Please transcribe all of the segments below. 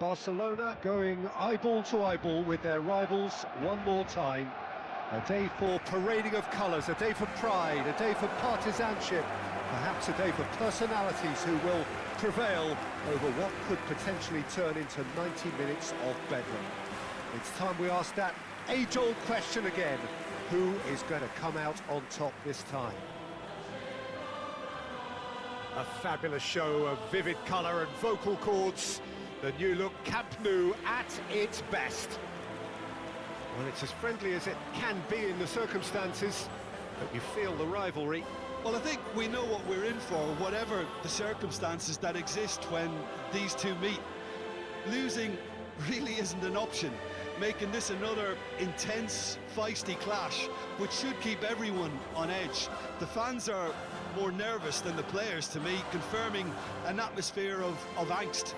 Barcelona going eyeball to eyeball with their rivals one more time. A day for parading of colours, a day for pride, a day for partisanship, perhaps a day for personalities who will prevail over what could potentially turn into 90 minutes of bedlam. It's time we ask that age-old question again: who is going to come out on top this time? A fabulous show of vivid colour and vocal cords. The new look Camp Nou at its best. Well, it's as friendly as it can be in the circumstances, but you feel the rivalry. Well, I think we know what we're in for, whatever the circumstances that exist when these two meet. Losing really isn't an option, making this another intense, feisty clash, which should keep everyone on edge. The fans are more nervous than the players, to me, confirming an atmosphere of angst.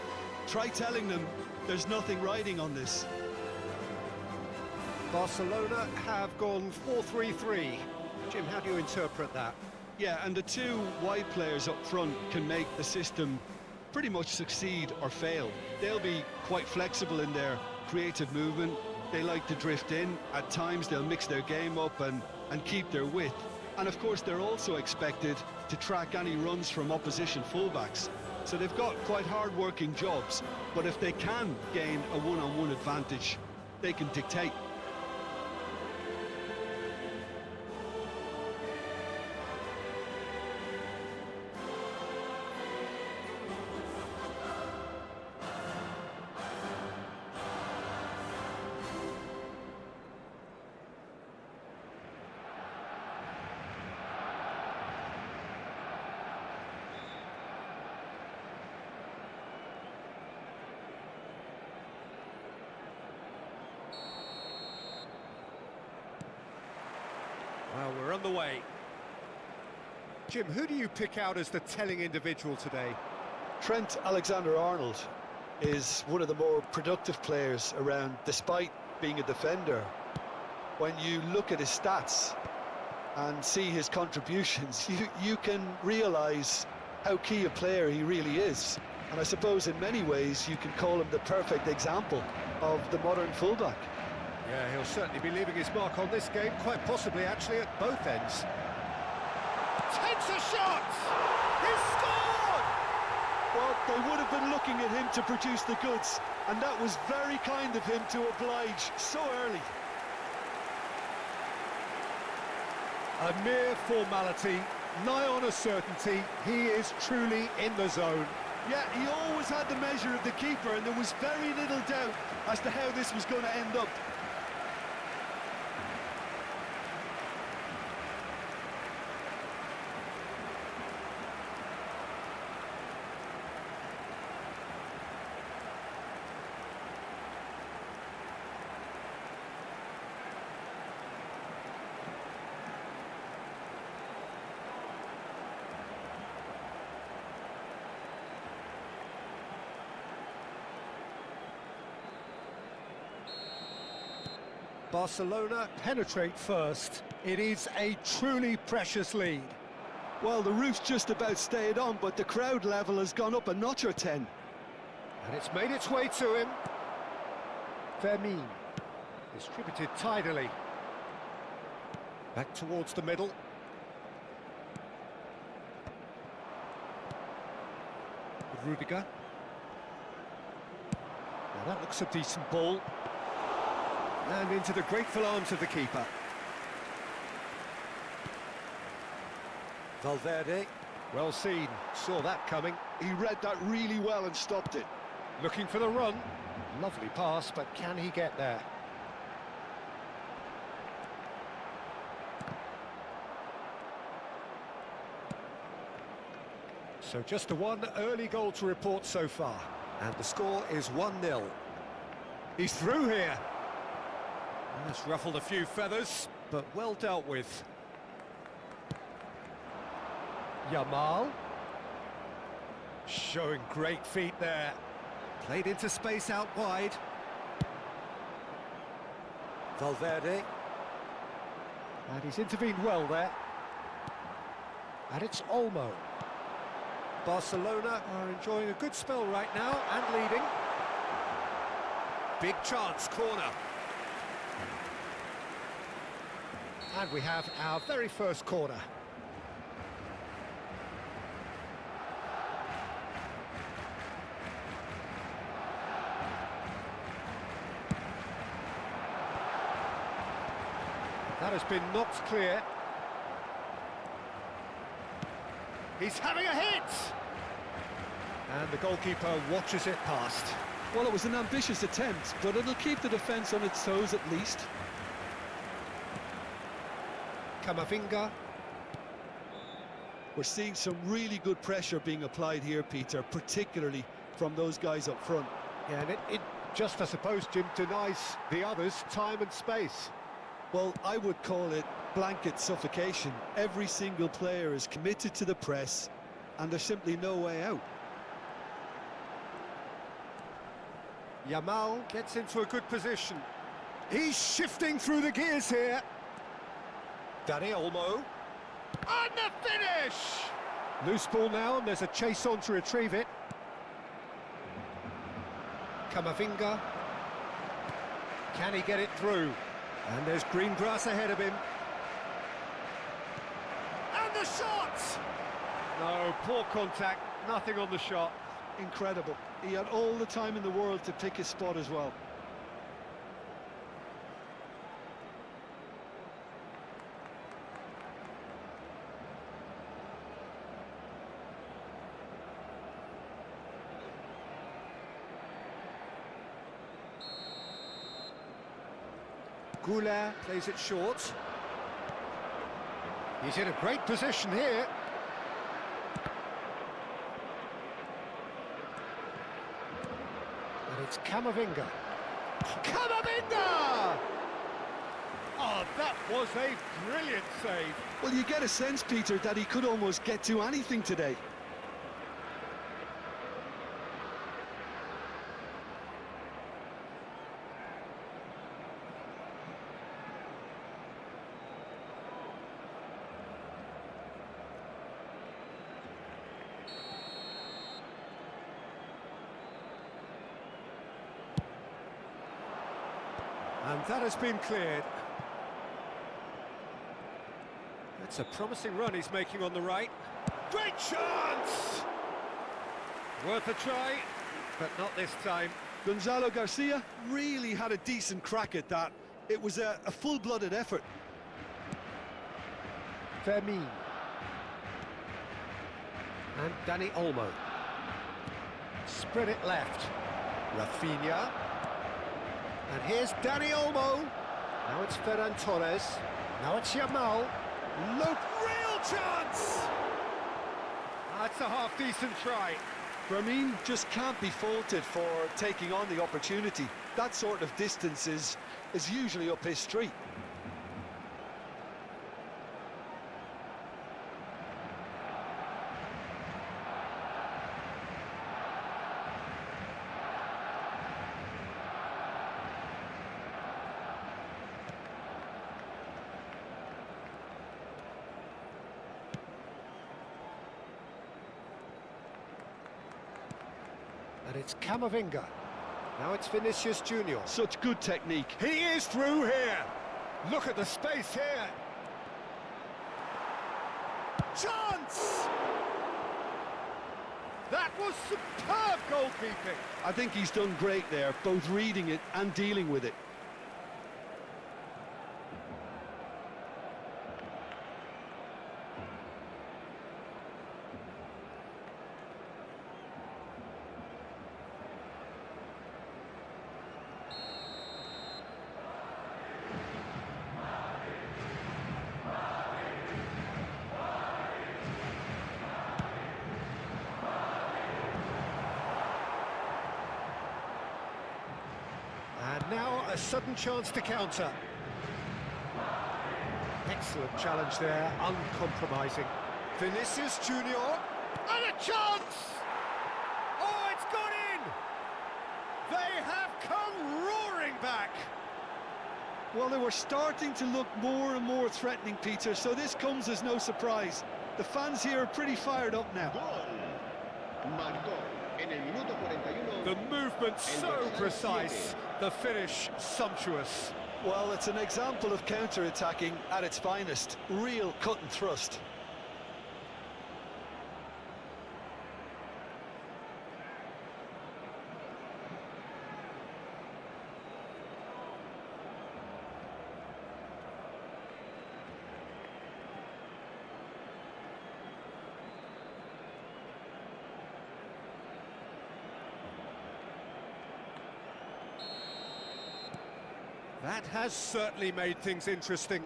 Try telling them there's nothing riding on this. Barcelona have gone 4-3-3. Jim, how do you interpret that? Yeah, and the two wide players up front can make the system pretty much succeed or fail. They'll be quite flexible in their creative movement. They like to drift in. At times they'll mix their game up and keep their width. And of course they're also expected to track any runs from opposition fullbacks. So they've got quite hard-working jobs, but if they can gain a one-on-one advantage, they can dictate. Well, we're on the way. Jim, who do you pick out as the telling individual today? Trent Alexander-Arnold is one of the more productive players around, despite being a defender. When you look at his stats and see his contributions, you can realise how key a player he really is. And I suppose in many ways you can call him the perfect example of the modern fullback. Yeah, he'll certainly be leaving his mark on this game, quite possibly actually at both ends. Takes a shot! He's scored! Well, they would have been looking at him to produce the goods, and that was very kind of him to oblige so early. A mere formality, nigh on a certainty. He is truly in the zone. Yeah, he always had the measure of the keeper, and there was very little doubt as to how this was going to end up. Barcelona penetrate first. It is a truly precious lead. Well, the roof's just about stayed on, but the crowd level has gone up a notch or 10. And it's made its way to him. Fermin. Distributed tidily. Back towards the middle. Rudiger. Now that looks a decent ball. And into the grateful arms of the keeper. Valverde, well seen, saw that coming. He read that really well and stopped it. Looking for the run. Lovely pass, but can he get there? So just the one early goal to report so far. And the score is 1-0. He's through here. That's ruffled a few feathers, but well dealt with. Yamal. Showing great feet there. Played into space out wide. Valverde. And he's intervened well there. And it's Olmo. Barcelona are enjoying a good spell right now and leading. Big chance, corner. And we have our very first corner. That has been knocked clear. He's having a hit! And the goalkeeper watches it past. Well, it was an ambitious attempt, but it'll keep the defence on its toes at least. Camavinga. We're seeing some really good pressure being applied here, Peter, particularly from those guys up front. Yeah, and it just, I suppose, Jim, denies the others time and space. Well, I would call it blanket suffocation. Every single player is committed to the press, and there's simply no way out. Yamal gets into a good position. He's shifting through the gears here. Dani Olmo. And the finish! Loose ball now, and there's a chase on to retrieve it. Camavinga. Can he get it through? And there's green grass ahead of him. And the shot! No, poor contact, nothing on the shot. Incredible. He had all the time in the world to pick his spot as well. Goulart plays it short. He's in a great position here. And it's Camavinga. Camavinga! Oh, that was a brilliant save. Well, you get a sense, Peter, that he could almost get to anything today. And that has been cleared. That's a promising run he's making on the right. Great chance! Worth a try, but not this time. Gonzalo Garcia really had a decent crack at that. It was a full-blooded effort. Fermin. And Dani Olmo. Spread it left. Rafinha. And here's Dani Olmo. Now it's Ferran Torres. Now it's Yamal. Look, real chance! That's a half-decent try. Fermin just can't be faulted for taking on the opportunity. That sort of distance is usually up his street. And it's Camavinga. Now it's Vinicius Junior. Such good technique. He is through here. Look at the space here. Chance! That was superb goalkeeping. I think he's done great there, both reading it and dealing with it. And now a sudden chance to counter. Excellent challenge there, uncompromising. Vinicius Junior, and a chance! Oh, it's gone in! They have come roaring back! Well, they were starting to look more and more threatening, Peter, so this comes as no surprise. The fans here are pretty fired up now. The movement so precise, The finish, sumptuous. Well, it's an example of counter-attacking at its finest. Real cut and thrust. That has certainly made things interesting.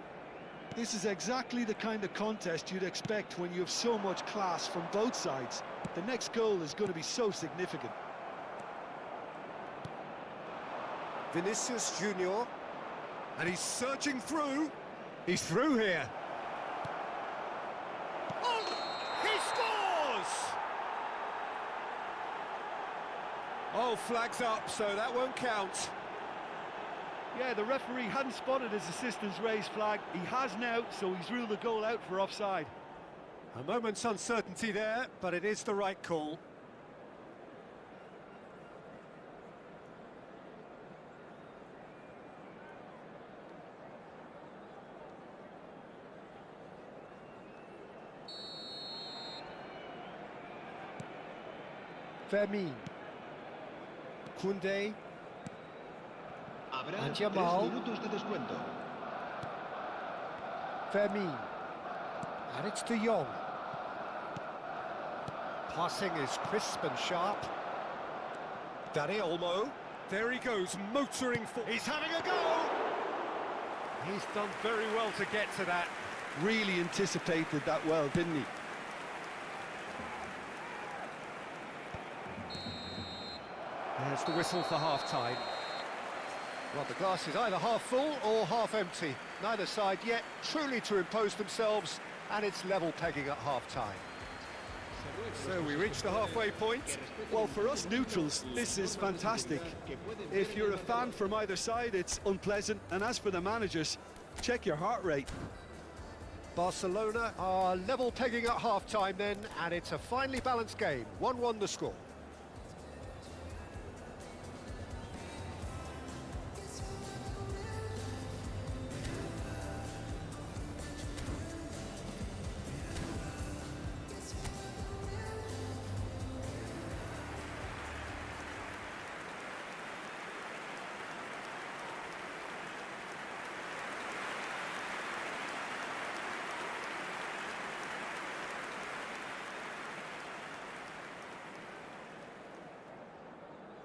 This is exactly the kind of contest you'd expect when you have so much class from both sides. The next goal is going to be so significant. Vinicius Junior, and he's surging through. He's through here. Oh, he scores! Oh, flags up, so that won't count. Yeah, the referee hadn't spotted his assistant's raised flag. He has now, so he's ruled the goal out for offside. A moment's uncertainty there, but it is the right call. Fermin. Koundé. Habrá And 3 Jamal. minutos de descuento. Fermin. And it's De Jong. Passing is crisp and sharp. Dani Olmo. There he goes, motoring for... He's having a go! He's done very well to get to that. Really anticipated that well, didn't he? There's the whistle for half-time. Well, the glass is either half full or half empty. Neither side yet truly to impose themselves, and it's level pegging at half-time. So we reach the halfway point. Well, for us neutrals, this is fantastic. If you're a fan from either side, it's unpleasant. And as for the managers, check your heart rate. Barcelona are level pegging at half-time then, and it's a finely balanced game. 1-1 the score.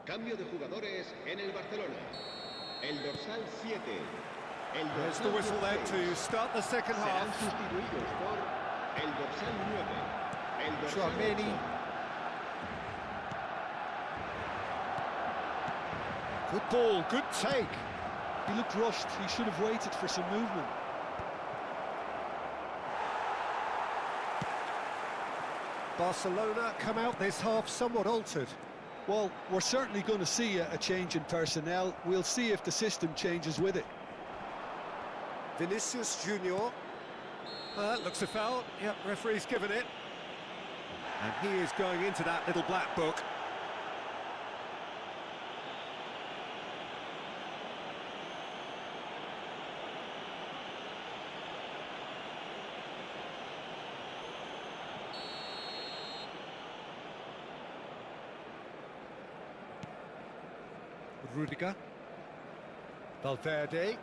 Cambio de jugadores en el Barcelona. El dorsal 7. There's the whistle then to start the second Serán half. sustituidos por el dorsal 9. El dorsal Chouameni. 8. Good ball, good take. He looked rushed. He should have waited for some movement. Barcelona come out this half somewhat altered. Well, we're certainly going to see a change in personnel. We'll see if the system changes with it. Vinicius Junior. Looks a foul. Yep, referee's given it. And he is going into that little black book. Rudiger. Valverde.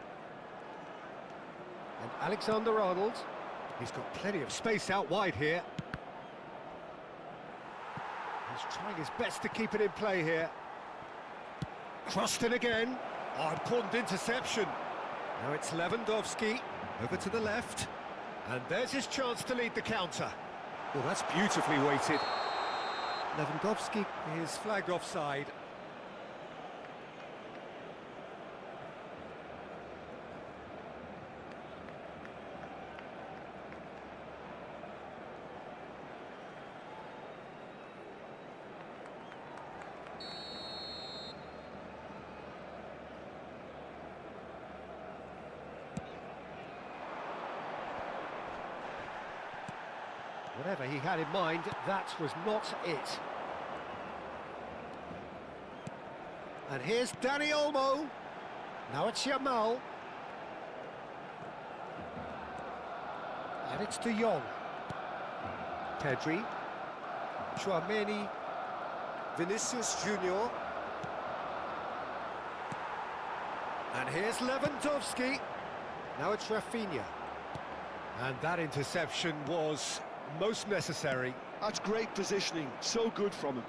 And Alexander-Arnold. He's got plenty of space out wide here. He's trying his best to keep it in play here. Crossed in again. Oh, important interception. Now it's Lewandowski. Over to the left. And there's his chance to lead the counter. Well, that's beautifully weighted. Lewandowski is flagged offside. Whatever he had in mind, that was not it. And here's Dani Olmo. Now it's Yamal. And it's De Jong. Pedri. Tchouaméni. Vinicius Junior. And here's Lewandowski. Now it's Rafinha. And that interception was most necessary. That's great positioning, so good from him.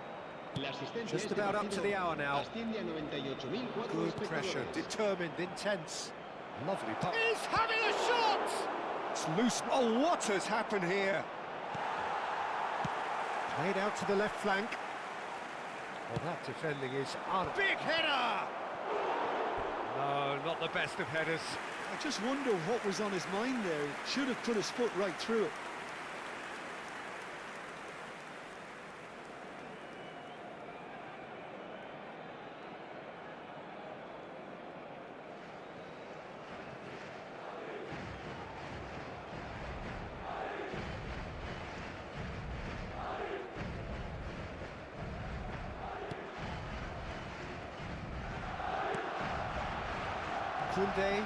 Just about up to the hour now. Good pressure, determined, intense. Lovely pass. He's having a shot! It's loose. Oh, what has happened here? Played out to the left flank. Well, that defending is on. Big header! No, not the best of headers. I just wonder what was on his mind there. He should have put his foot right through it. Koundé.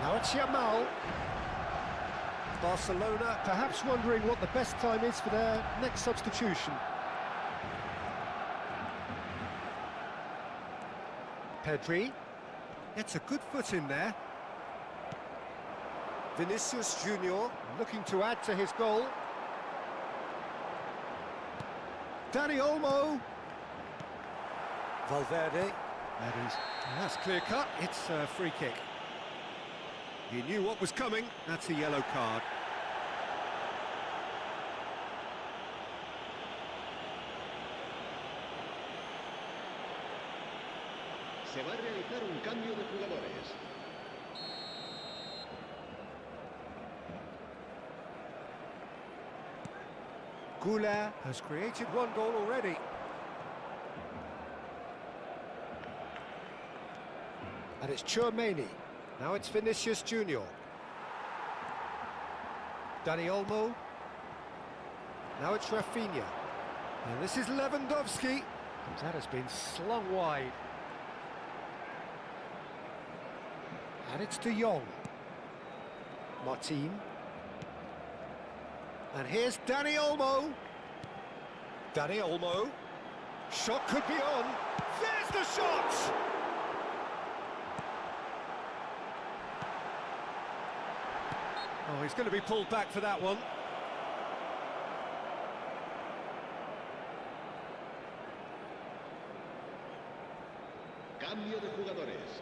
Now it's Yamal. Barcelona perhaps wondering what the best time is for their next substitution. Pedri gets a good foot in there. Vinicius Junior looking to add to his goal. Dani Olmo. Valverde. That's clear cut. It's a free kick. He knew what was coming. That's a yellow card. Se va a realizar un cambio de jugadores. Goulart has created one goal already. And it's Tchouaméni. Now it's Vinicius Junior. Dani Olmo. Now it's Rafinha. And this is Lewandowski. And that has been slung wide. And it's De Jong. Martin. And here's Dani Olmo. Dani Olmo. Shot could be on. There's the shot! Oh, he's going to be pulled back for that one. Cambio de jugadores.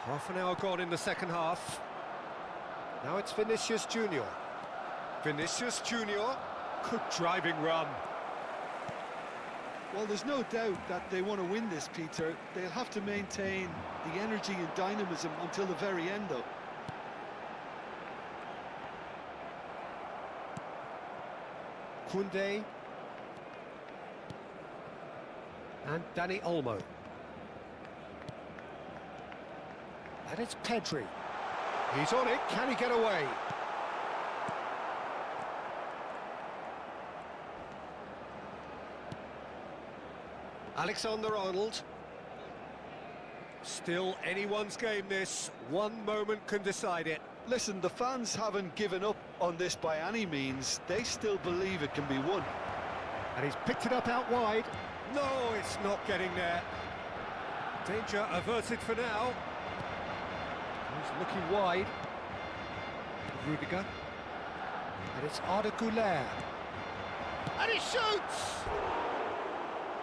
Half an hour gone in the second half. Now it's Vinicius Junior. Vinicius Junior. Good driving run. Well, there's no doubt that they want to win this, Peter. They'll have to maintain the energy and dynamism until the very end, though. Koundé. And Dani Olmo. And it's Pedri. He's on it. Can he get away? Alexander-Arnold. Still anyone's game this. One moment can decide it. Listen, the fans haven't given up on this by any means. They still believe it can be won. And he's picked it up out wide. No, it's not getting there. Danger averted for now. He's looking wide. Rudiger. And it's Arda Güler. And he shoots!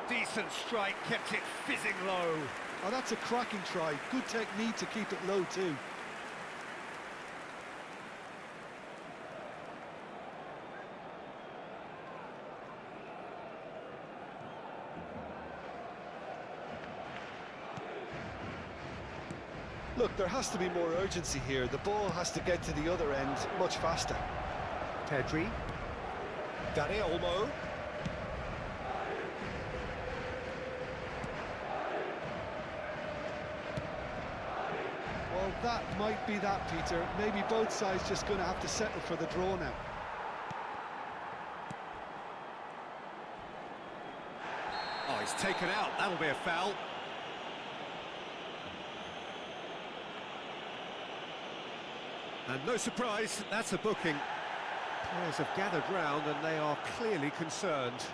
Decent strike, kept it fizzing low. Oh, that's a cracking try. Good technique to keep it low too. Look, there has to be more urgency here. The ball has to get to the other end much faster. Pedri. Dani Olmo. that might be that, Peter. Maybe both sides just going to have to settle for the draw now. Oh, he's taken out. That'll be a foul. And no surprise, that's a booking. Players have gathered round and they are clearly concerned.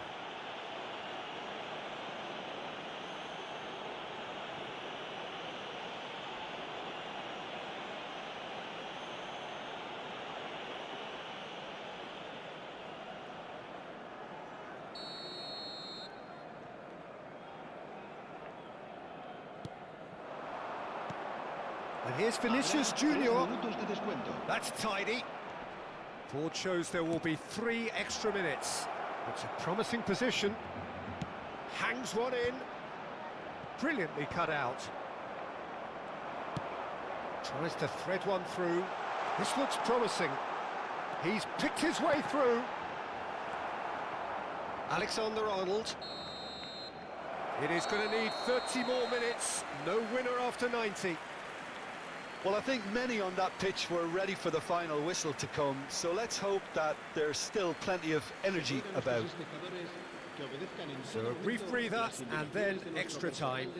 And here's Vinicius Junior. That's tidy. Board shows there will be 3 extra minutes. It's a promising position. Hangs one in. Brilliantly cut out. Tries to thread one through. This looks promising. He's picked his way through. Alexander-Arnold. It is going to need 30 more minutes. No winner after 90. Well, I think many on that pitch were ready for the final whistle to come, so let's hope that there's still plenty of energy about. So a brief breather and then extra time.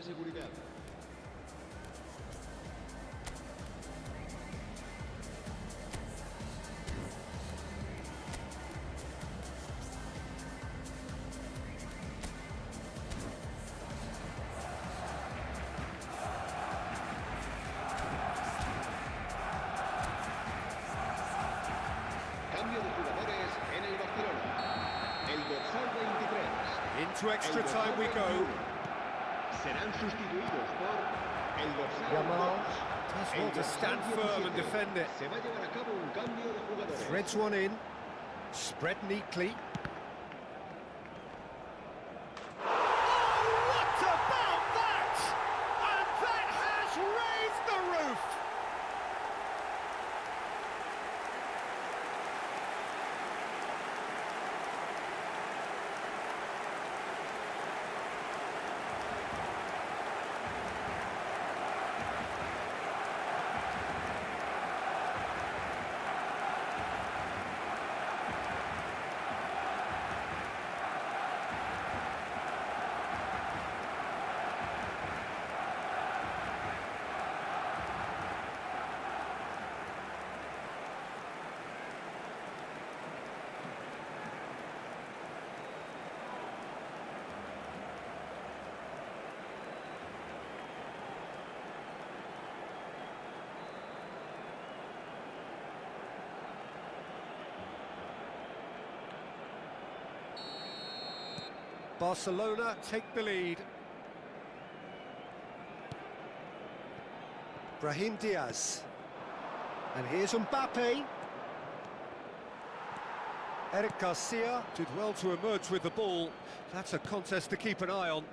Cambio de jugadores en el Barcelona. El dorsal 23. Into extra time we go. Serán sustituidos por el dorsal Yamal 2. does El want to dorsal stand firm and 17. defend it. Se va a llevar a cabo un cambio de jugadores. Threads one in. Spread neatly. What about that? And that has raised the roof. Barcelona take the lead. Brahim Diaz. And here's Mbappe. Eric Garcia did well to emerge with the ball. That's a contest to keep an eye on.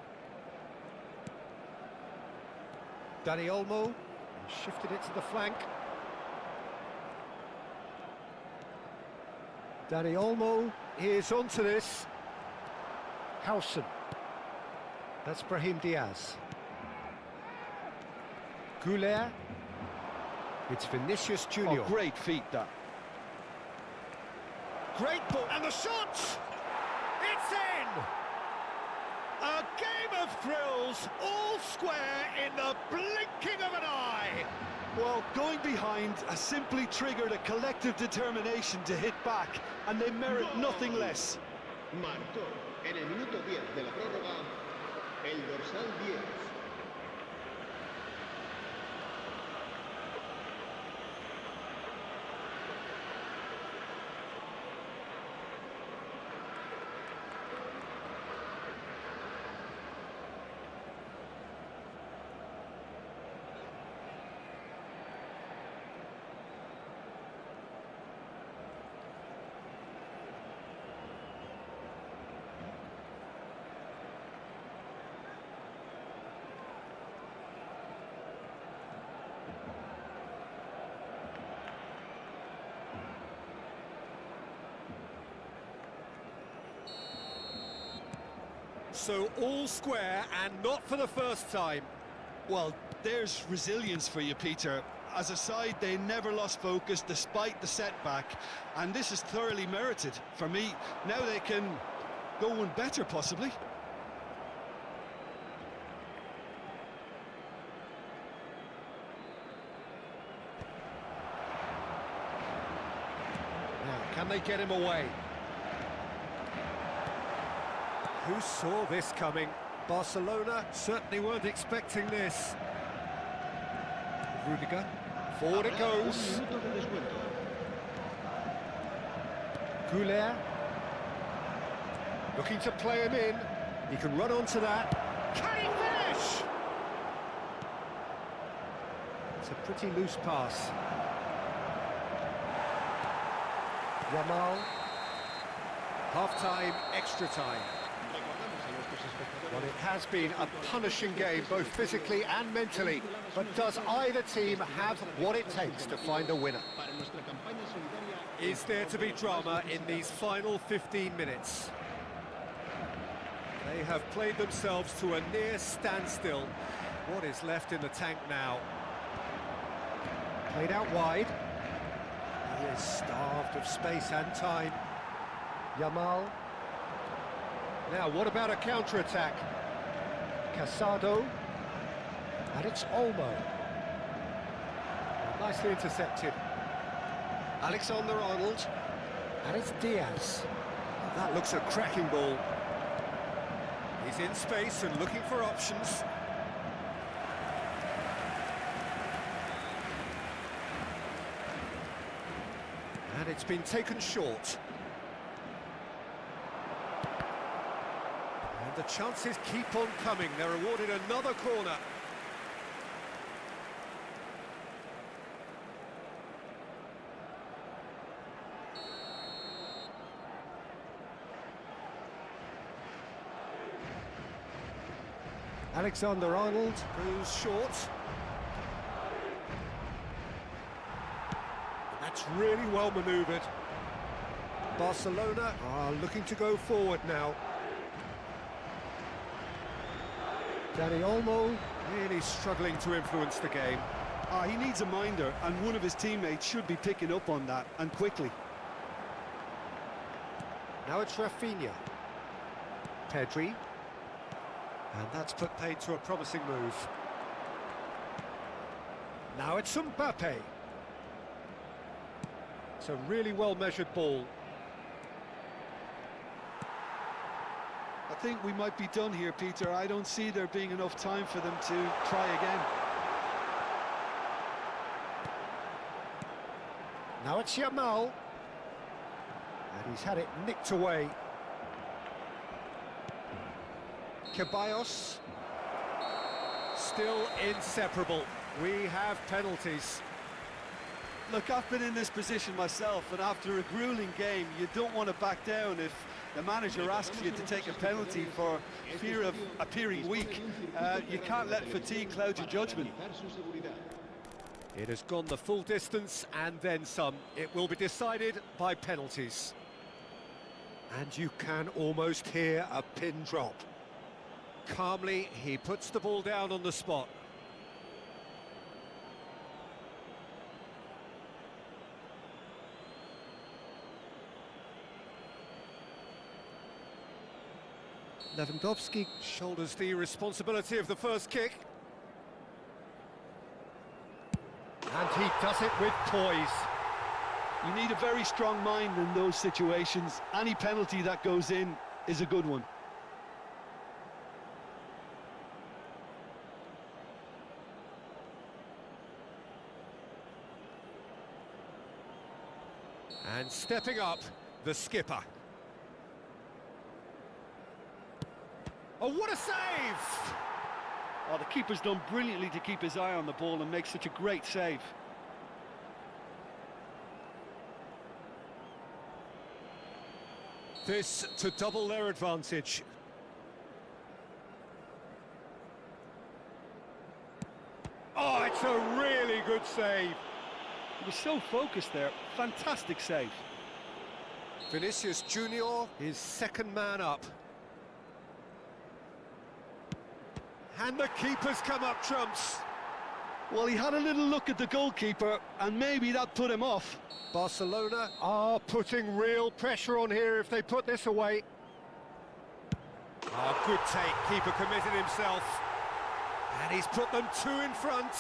Dani Olmo shifted it to the flank. Dani Olmo is onto this. Howson. That's Brahim Diaz. Goulet. It's Vinicius Junior. Oh, great feat, that. Great ball, and the shot! It's in! A game of thrills, all square in the blinking of an eye! Well, going behind has simply triggered a collective determination to hit back, and they merit nothing less. Marcó en el minuto 10 de la prórroga el dorsal 10. So all square and not for the first time. Well, there's resilience for you, Peter. as a side, they never lost focus despite the setback, and this is thoroughly merited for me. Now they can go one better, possibly. Now, can they get him away? Who saw this coming? Barcelona certainly weren't expecting this. Rudiger, forward it goes. Goulet, looking to play him in. He can run onto that. Can he finish? It's a pretty loose pass. Yamal. Half-time, extra time. Well, it has been a punishing game, both physically and mentally. But does either team have what it takes to find a winner? Is there to be drama in these final 15 minutes? They have played themselves to a near standstill. What is left in the tank now? Played out wide. He is starved of space and time. Yamal. Now, what about a counter-attack? Casado. And it's Olmo. Nicely intercepted. Alexander-Arnold. And it's Diaz. Oh, that looks a cracking ball. He's in space and looking for options. And it's been taken short. And the chances keep on coming. They're awarded another corner. Alexander-Arnold goes short. And that's really well manoeuvred. Barcelona are looking to go forward now. Dani Olmo really struggling to influence the game. He needs a minder, and one of his teammates should be picking up on that, and quickly. Now it's Rafinha. Pedri. And that's put paid to a promising move. Now it's Mbappe. It's a really well-measured ball. I think we might be done here, Peter. I don't see there being enough time for them to try again. Now it's Yamal. And he's had it nicked away. Ceballos. Still inseparable. We have penalties. Look, I've been in this position myself, and after a grueling game, you don't want to back down if the manager asks you to take a penalty for fear of appearing weak. You can't let fatigue cloud your judgment. It has gone the full distance and then some. It will be decided by penalties. And you can almost hear a pin drop. Calmly, he puts the ball down on the spot. Lewandowski shoulders the responsibility of the first kick. And he does it with poise. You need a very strong mind in those situations. Any penalty that goes in is a good one. And stepping up, the skipper. Oh, what a save! Oh, the keeper's done brilliantly to keep his eye on the ball and make such a great save. This to double their advantage. Oh, it's a really good save. He was so focused there. Fantastic save. Vinicius Junior is second man up. And the keeper's come up trumps. Well, he had a little look at the goalkeeper, and maybe that put him off. Barcelona are putting real pressure on here if they put this away. Oh, good take, keeper committed himself. And he's put them 2 in front.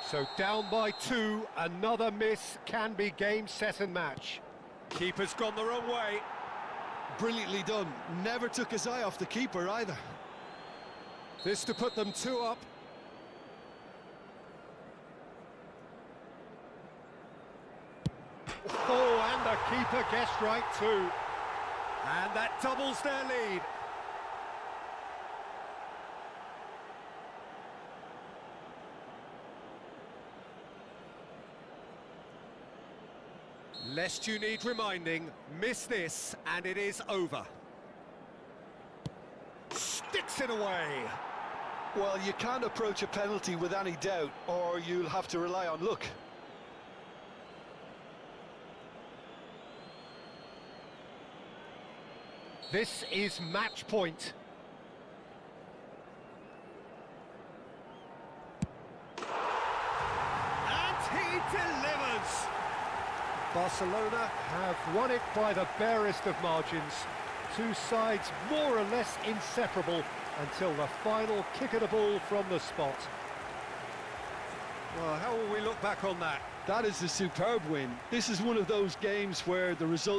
So down by 2, another miss can be game, set and match. Keeper's gone the wrong way. Brilliantly done. Never took his eye off the keeper either. This to put them 2 up. Oh, and the keeper guessed right too. And that doubles their lead. Lest you need reminding, miss this and it is over. Sticks it away. Well, you can't approach a penalty with any doubt, or you'll have to rely on luck. This is match point. And he delivers! Barcelona have won it by the barest of margins. 2 sides more or less inseparable until the final kick of the ball from the spot. Well, how will we look back on that? That is a superb win. This is one of those games where the result